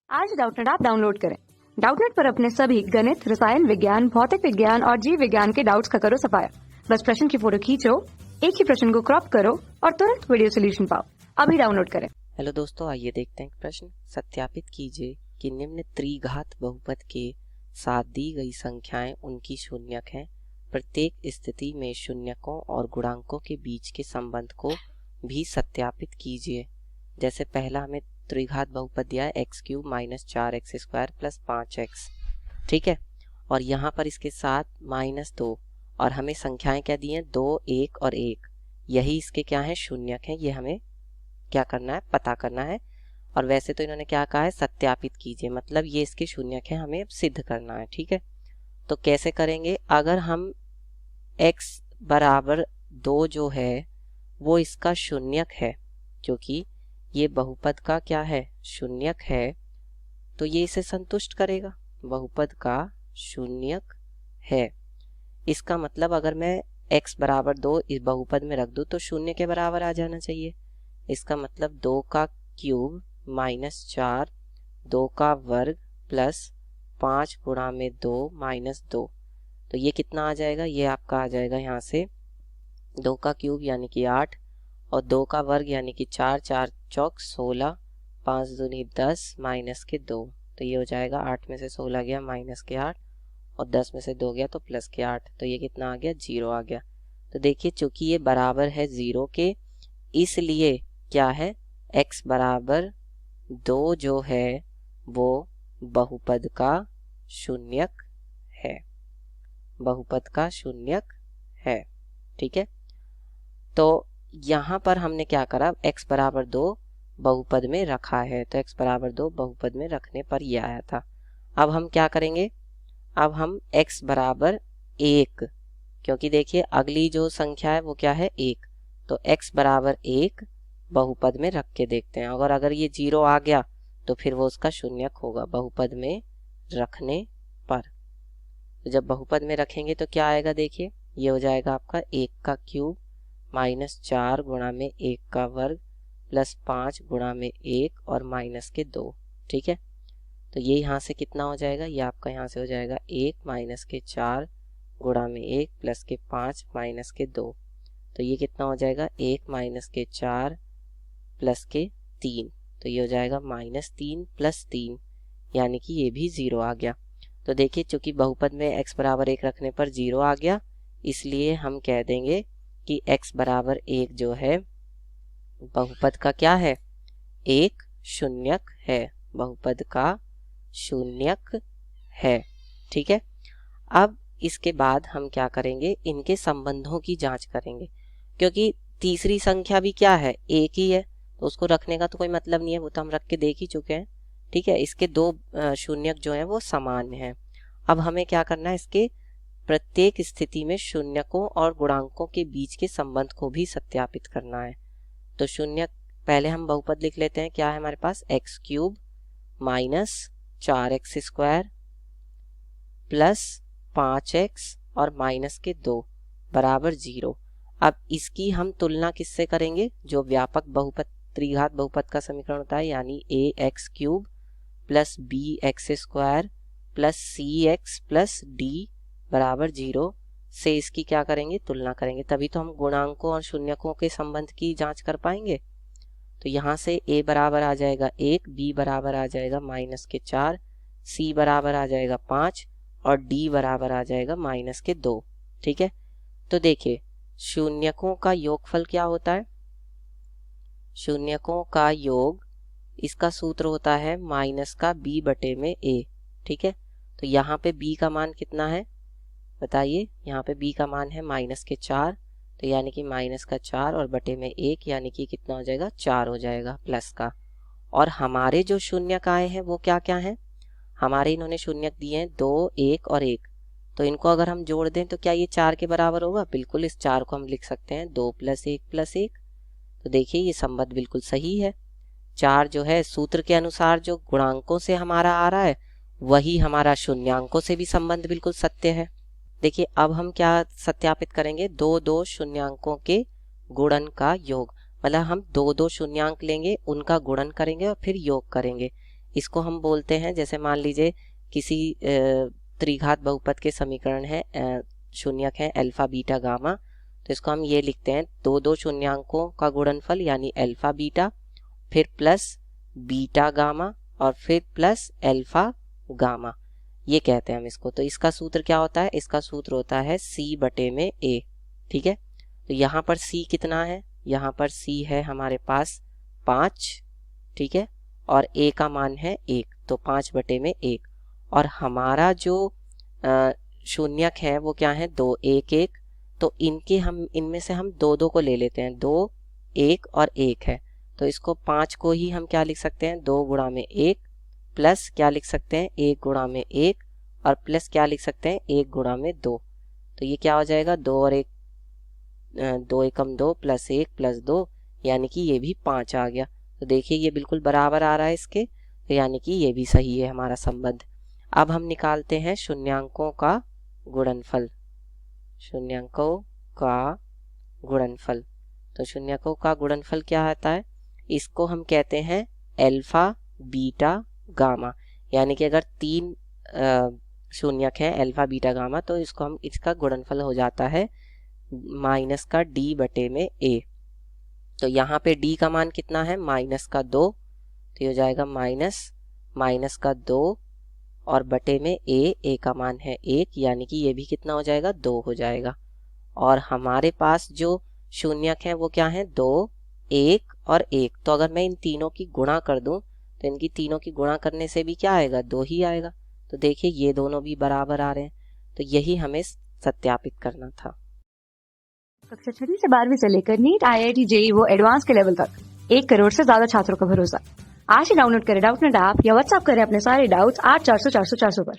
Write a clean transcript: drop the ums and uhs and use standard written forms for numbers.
आज Doubtnut app download करें। Doubtnut पर अपने सभी गणित, रसायन विज्ञान, भौतिक विज्ञान और जीव विज्ञान के डाउट्स का करो सफाया। बस प्रश्न की फोटो खींचो, एक ही प्रश्न को क्रॉप करो और तुरंत वीडियो सोल्यूशन पाओ। अभी डाउनलोड करें। हेलो दोस्तों, आइए देखते हैं प्रश्न। सत्यापित कीजिए कि निम्न त्रिघात बहुपद के साथ दी गई संख्याएं उनकी शून्यक हैं। प्रत्येक स्थिति में शून्यकों और गुणांकों के बीच के संबंध को भी सत्यापित कीजिए। जैसे पहला हमें त्रिघात बहुपद दिया है x³ - 4x² + 5x, ठीक है। और यहाँ पर इसके साथ -2 और हमें संख्याएं क्या दी हैं, 2, 1 और 1। यही इसके क्या है, शून्यक हैं। ये हमें क्या करना है, पता करना है। और वैसे तो इन्होंने क्या कहा है, सत्यापित कीजिए, मतलब ये इसके शून्यक है, हमें अब सिद्ध करना है, ठीक है। तो कैसे करेंगे, अगर हम x = 2 जो है वो इसका शून्यक है, क्योंकि ये बहुपद का क्या है, शून्यक है, तो ये इसे संतुष्ट करेगा। बहुपद का शून्यक है, इसका मतलब अगर मैं x = 2 इस बहुपद में रख दूं तो शून्य के बराबर आ जाना चाहिए। इसका मतलब 2 का क्यूब - 4, 2 का वर्ग प्लस 5 × 2 - 2। तो ये कितना आ जाएगा, ये आपका आ जाएगा यहाँ से 2 का क्यूब यानी कि 8 और 2 का वर्ग यानी कि 4, 4 चौक 16, 5 दूनी 10 -2। तो ये हो जाएगा 8 में से 16 गया -8 और 10 में से 2 गया तो +8। तो ये कितना आ गया, 0 आ गया। तो देखिए चूंकि ये बराबर है 0 के, इसलिए क्या है, x = 2 जो है वो बहुपद का शून्यक है, बहुपद का शून्यक है, ठीक है। तो यहाँ पर हमने क्या करा, x = 2 बहुपद में रखा है, तो x = 2 बहुपद में रखने पर यह आया था। अब हम क्या करेंगे, अब हम x = 1, क्योंकि देखिए अगली जो संख्या है वो क्या है, 1, तो x = 1 बहुपद में रख के देखते हैं। अगर ये 0 आ गया तो फिर वो उसका शून्यक होगा बहुपद में रखने पर। तो जब बहुपद में रखेंगे तो क्या आएगा, देखिए ये हो जाएगा आपका 1 का क्यूब -4 × 1 का वर्ग प्लस 5 × 1 और -2, ठीक है। तो ये यहाँ से कितना हो जाएगा, ये आपका यहाँ से हो जाएगा 1 - 4 × 1 प्लस 5 -2। तो ये कितना हो जाएगा, 1 - 4 प्लस 3। तो ये हो जाएगा -3 + 3, यानी कि ये भी 0 आ गया। तो देखिए चूंकि बहुपद में x = 1 रखने पर 0 आ गया, इसलिए हम कह देंगे कि x = 1 जो है बहुपद का क्या है, एक शून्यक है, बहुपद का शून्यक है, ठीक है। अब इसके बाद हम क्या करेंगे, इनके संबंधों की जांच करेंगे, क्योंकि तीसरी संख्या भी क्या है, एक ही है, तो उसको रखने का तो कोई मतलब नहीं है, वो तो हम रख के देख ही चुके हैं, ठीक है। इसके दो शून्यक जो हैं वो समान हैं। अब हमें क्या करना है, इसके प्रत्येक स्थिति में शून्यकों और गुणांकों के बीच के संबंध को भी सत्यापित करना है। तो शून्यक पहले हम बहुपद लिख लेते हैं, क्या है हमारे पास, x³ - 4x² प्लस 5x और -2 बराबर 0। अब इसकी हम तुलना किससे करेंगे, जो व्यापक बहुपद त्रिघात बहुपद का समीकरण होता है, यानी ax³ + bx² + cx + d बराबर 0 से इसकी क्या करेंगे, तुलना करेंगे, तभी तो हम गुणांकों और शून्यकों के संबंध की जांच कर पाएंगे। तो यहाँ से a बराबर आ जाएगा 1, b बराबर आ जाएगा -4, c बराबर आ जाएगा 5 और d बराबर आ जाएगा -2, ठीक है। तो देखिए शून्यकों का योगफल क्या होता है, शून्यकों का योग, इसका सूत्र होता है -b/a, ठीक है। तो यहाँ पे b का मान कितना है, बताइए, यहाँ पे b का मान है -4, तो यानी कि -4 और बटे में 1, यानी कि कितना हो जाएगा, 4 हो जाएगा प्लस का। और हमारे जो शून्यक आए हैं वो क्या क्या हैं, हमारे इन्होंने शून्यक दिए हैं 2, 1 और 1, तो इनको अगर हम जोड़ दें तो क्या ये 4 के बराबर होगा, बिल्कुल। इस 4 को हम लिख सकते हैं 2 + 1 + 1। तो देखिए ये संबंध बिल्कुल सही है। 4 जो है सूत्र के अनुसार जो गुणांकों से हमारा आ रहा है वही हमारा शून्यांकों से भी संबंध बिल्कुल सत्य है। देखिए अब हम क्या सत्यापित करेंगे, 2 शून्यांकों के गुणन का योग, मतलब हम 2 शून्यांक लेंगे, उनका गुणन करेंगे और फिर योग करेंगे। इसको हम बोलते हैं, जैसे मान लीजिए किसी त्रिघात बहुपद के समीकरण है, शून्यक है अल्फा बीटा गामा, तो इसको हम ये लिखते हैं दो दो शून्यांकों का गुणनफल यानी अल्फा बीटा, फिर प्लस बीटा गामा और फिर प्लस अल्फा गामा, ये कहते हैं हम इसको। तो इसका सूत्र क्या होता है? इसका सूत्र होता है c बटे में a। ठीक है, तो यहाँ पर c कितना है? यहाँ पर c है हमारे पास 5, ठीक है, और a का मान है 1, तो 5 बटे में 1। और हमारा जो शून्यक है वो क्या है? 2 1 1, तो इनमें से हम 2 2 को ले लेते हैं, 2 1 और 1 है, तो इसको 5 को ही हम क्या लिख सकते हैं? 2 गुणा में 1 प्लस क्या लिख सकते हैं? 1 गुणा में 1 और प्लस क्या लिख सकते हैं? 1 गुणा में 2। तो ये क्या हो जाएगा? 2 और 1, 2 एकम 2 प्लस 1 प्लस 2, यानी कि ये भी 5 आ गया। तो देखिए ये बिल्कुल बराबर आ रहा है इसके, तो यानी कि ये भी सही है हमारा संबंध। अब हम निकालते हैं शून्यांकों का गुणनफल। शून्यांकों का गुणनफल, तो शून्यकों का गुणनफल क्या आता है? इसको हम कहते हैं अल्फा बीटा गामा, यानी कि अगर 3 शून्यक हैं अल्फा बीटा गामा, तो इसको हम इसका गुणनफल हो जाता है माइनस का d बटे में a। तो यहाँ पे d का मान कितना है? माइनस का 2, तो ये हो जाएगा माइनस का 2 और बटे में a का मान है 1, यानी कि ये भी कितना हो जाएगा? 2 हो जाएगा। और हमारे पास जो शून्यक है वो क्या है? 2 1 और 1, तो अगर मैं इन तीनों की गुणा कर दूं तो इनकी तीनों की गुणा करने से भी क्या आएगा? 2 ही आएगा। तो देखिए ये दोनों भी बराबर आ रहे हैं, तो यही हमें सत्यापित करना था। कक्षा 6 से 12वीं से लेकर नीट, IIT, JEE वो एडवांस के लेवल तक 1 करोड़ से ज्यादा छात्रों का भरोसा। आज ही डाउनलोड करें डाउटनेट ऐप या व्हाट्सएप करें अपने सारे डाउट्स 8400 400 400 पर।